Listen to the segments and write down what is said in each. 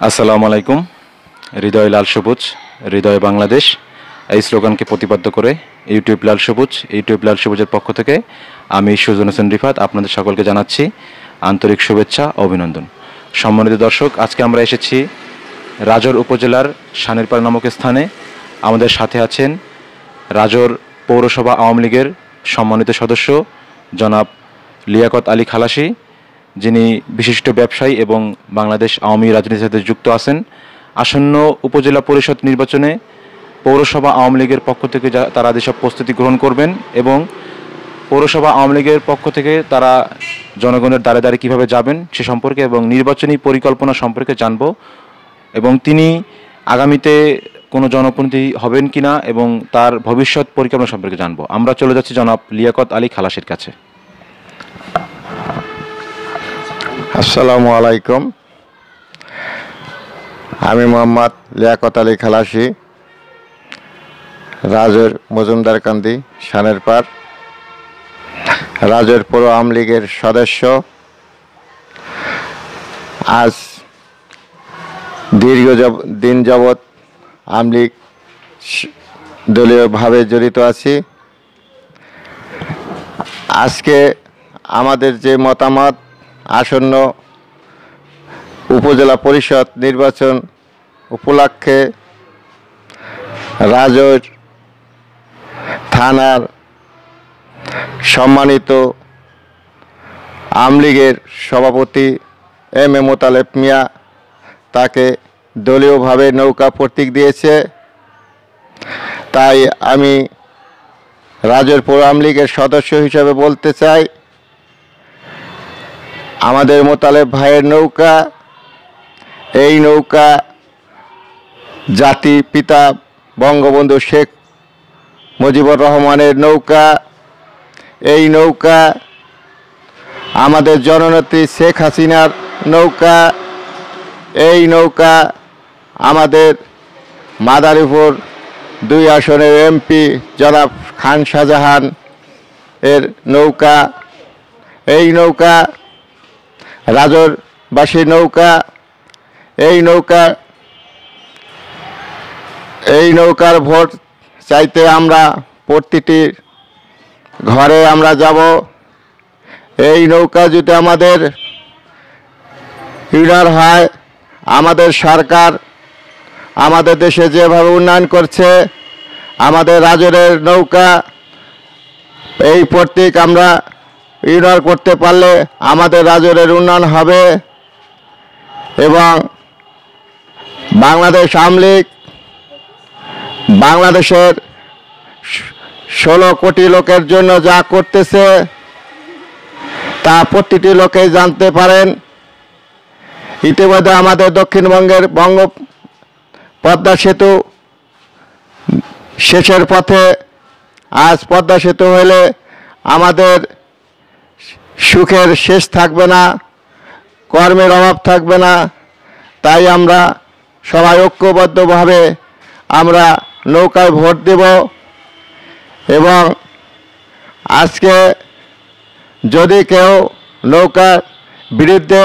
আসসালামু আলাইকুম। হৃদয় লাল সবুজ, হৃদয় বাংলাদেশ এই স্লোগানকে প্রতিপাদ্য করে ইউটিউব লাল সবুজের পক্ষ থেকে আমি সুজন হোসেন রিফাত আপনাদের সকলকে জানাচ্ছি আন্তরিক শুভেচ্ছা ও অভিনন্দন। সম্মানিত দর্শক, আজকে আমরা এসেছি রাজোর উপজেলার শানেরপাড় নামক স্থানে। আমাদের সাথে আছেন রাজোর পৌরসভা আওয়ামী লীগের সম্মানিত সদস্য জনাব লিয়াকত আলী খালাসি, যিনি বিশিষ্ট ব্যবসায়ী এবং বাংলাদেশ আওয়ামী রাজনীতির সাথে যুক্ত আছেন। আসন্ন উপজেলা পরিষদ নির্বাচনে পৌরসভা আওয়ামী লীগের পক্ষ থেকে তারা যেসব প্রস্তুতি গ্রহণ করবেন এবং পৌরসভা আওয়ামী লীগের পক্ষ থেকে তারা জনগণের দ্বারে দ্বারে কীভাবে যাবেন সে সম্পর্কে এবং নির্বাচনী পরিকল্পনা সম্পর্কে জানব এবং তিনি আগামীতে কোনো জনপ্রতিনিধি হবেন কিনা এবং তার ভবিষ্যৎ পরিকল্পনা সম্পর্কে জানব। আমরা চলে যাচ্ছি জনাব লিয়াকত আলী খালাসির কাছে। আসসালামু আলাইকুম। আমি মোহাম্মদ লিয়াকত আলী খালাসি, রাজোর মজুমদারকান্দি শানেরপাড় রাজোর পৌর আওয়ামী লীগের সদস্য। আজ দিন যাবৎ আওয়ামী লীগ দলীয়ভাবে জড়িত আছি। আজকে আমাদের যে মতামত, আসন্ন উপজেলা পরিষদ নির্বাচন উপলক্ষে রাজোর থানার সম্মানিত আওয়ামী লীগের সভাপতি এম এ মোতালেব মিয়া তাকে দলীয়ভাবে নৌকা প্রতীক দিয়েছে। তাই আমি রাজোর পৌর আওয়ামী লীগের সদস্য হিসেবে বলতে চাই, আমাদের মোতালেব ভাইয়ের নৌকা, এই নৌকা জাতির পিতা বঙ্গবন্ধু শেখ মুজিবুর রহমানের নৌকা। এই নৌকা আমাদের জননেত্রী শেখ হাসিনার নৌকা। এই নৌকা আমাদের মাদারীপুর 2 আসনের এমপি জনাব খান শাহজাহান এর নৌকা। এই নৌকা রাজোরবাসীর নৌকা। এই নৌকার ভোট চাইতে আমরা প্রতিটি ঘরে আমরা যাব। এই নৌকা যদি আমাদের উইনার হয়, আমাদের সরকার আমাদের দেশে যেভাবে উন্নয়ন করছে, আমাদের রাজোরের নৌকা এই প্রতীক আমরা উইনার করতে পারলে আমাদের রাজোরের উন্নয়ন হবে এবং বাংলাদেশ আওয়ামী লীগ বাংলাদেশের 16 কোটি লোকের জন্য যা করতেছে তা প্রতিটি লোকেই জানতে পারেন। ইতিমধ্যে আমাদের দক্ষিণবঙ্গের পদ্মা সেতু শেষের পথে। আজ পদ্মা সেতু হলে আমাদের সুখের শেষ থাকবে না, কর্মের অভাব থাকবে না। তাই আমরা সবাই ঐক্যবদ্ধভাবে আমরা নৌকায় ভোট দেব এবং আজকে যদি কেউ নৌকার বিরুদ্ধে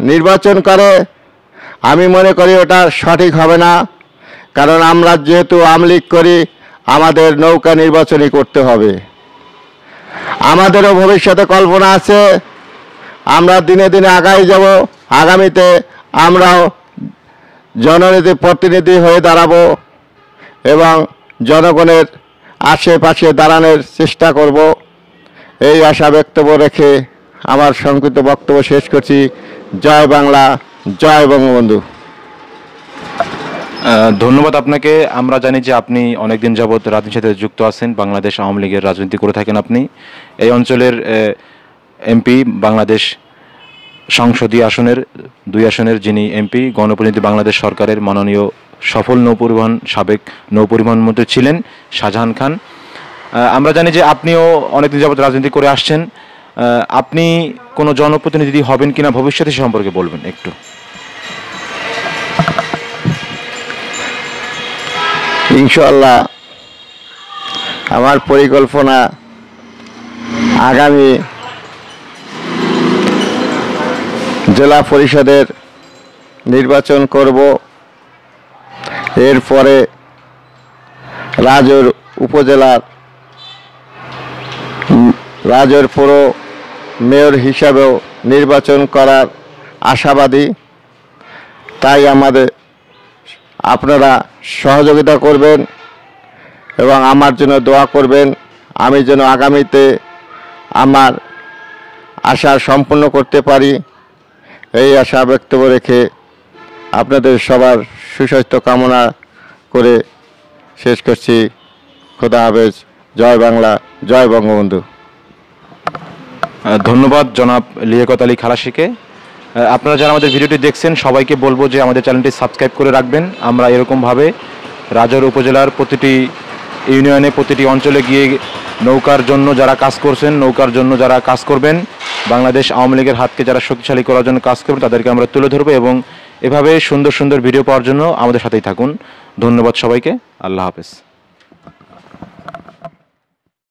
নির্বাচন করে, আমি মনে করি ওটা সঠিক হবে না। কারণ আমরা যেহেতু আওয়ামী লীগ করি, আমাদের নৌকা নির্বাচনই করতে হবে। আমাদেরও ভবিষ্যতে কল্পনা আছে, আমরা দিনে দিনে আগাই যাব। আগামীতে আমরাও জননীতির প্রতিনিধি হয়ে দাঁড়াবো এবং জনগণের আশেপাশে দাঁড়ানোর চেষ্টা করব। এই আশা বক্তব্য রেখে আমার সংক্ষিপ্ত বক্তব্য শেষ করছি। জয় বাংলা, জয় বঙ্গবন্ধু। ধন্যবাদ আপনাকে। আমরা জানি যে আপনি অনেকদিন যাবৎ রাজনীতির সাথে যুক্ত আছেন, বাংলাদেশ আওয়ামী লীগের রাজনীতি করে থাকেন। আপনি এই অঞ্চলের এমপি, বাংলাদেশ সংসদীয় আসনের 2 আসনের যিনি এমপি, গণপ্রতিনিধি বাংলাদেশ সরকারের মাননীয় সফল সাবেক নৌপরিবহন মন্ত্রী ছিলেন শাহজাহান খান। আমরা জানি যে আপনিও অনেকদিন যাবৎ রাজনীতি করে আসছেন। আপনি কোনো জনপ্রতিনিধি হবেন কিনা ভবিষ্যতে সে সম্পর্কে বলবেন একটু। ইনশাআল্লাহ আমার পরিকল্পনা আগামী জেলা পরিষদের নির্বাচন করব। এরপরে রাজৌর উপজেলার রাজৌর পৌর মেয়র হিসাবেও নির্বাচন করার আশাবাদী। তাই আপনারা সহযোগিতা করবেন এবং আমার জন্য দোয়া করবেন, আমি যেন আগামীতে আমার আশা সম্পূর্ণ করতে পারি। এই আশা ব্যক্ত রেখে আপনাদের সবার সুস্বাস্থ্য কামনা করে শেষ করছি। খোদা হাফেজ। জয় বাংলা, জয় বঙ্গবন্ধু। ধন্যবাদ জনাব লিয়াকত আলী খালাসিকে। আপনারা যারা আমাদের ভিডিওটি দেখছেন সবাইকে বলবো যে আমাদের চ্যানেলটি সাবস্ক্রাইব করে রাখবেন। আমরা এরকমভাবে রাজৌর উপজেলার প্রতিটি ইউনিয়নে, প্রতিটি অঞ্চলে গিয়ে নৌকার জন্য যারা কাজ করছেন, নৌকার জন্য যারা কাজ করবেন, বাংলাদেশ আওয়ামী লীগের হাতকে যারা শক্তিশালী করার জন্য কাজ করবেন, তাদেরকে আমরা তুলে ধরবো এবং এভাবে সুন্দর সুন্দর ভিডিও পাওয়ার জন্য আমাদের সাথেই থাকুন। ধন্যবাদ সবাইকে। আল্লাহ হাফেজ।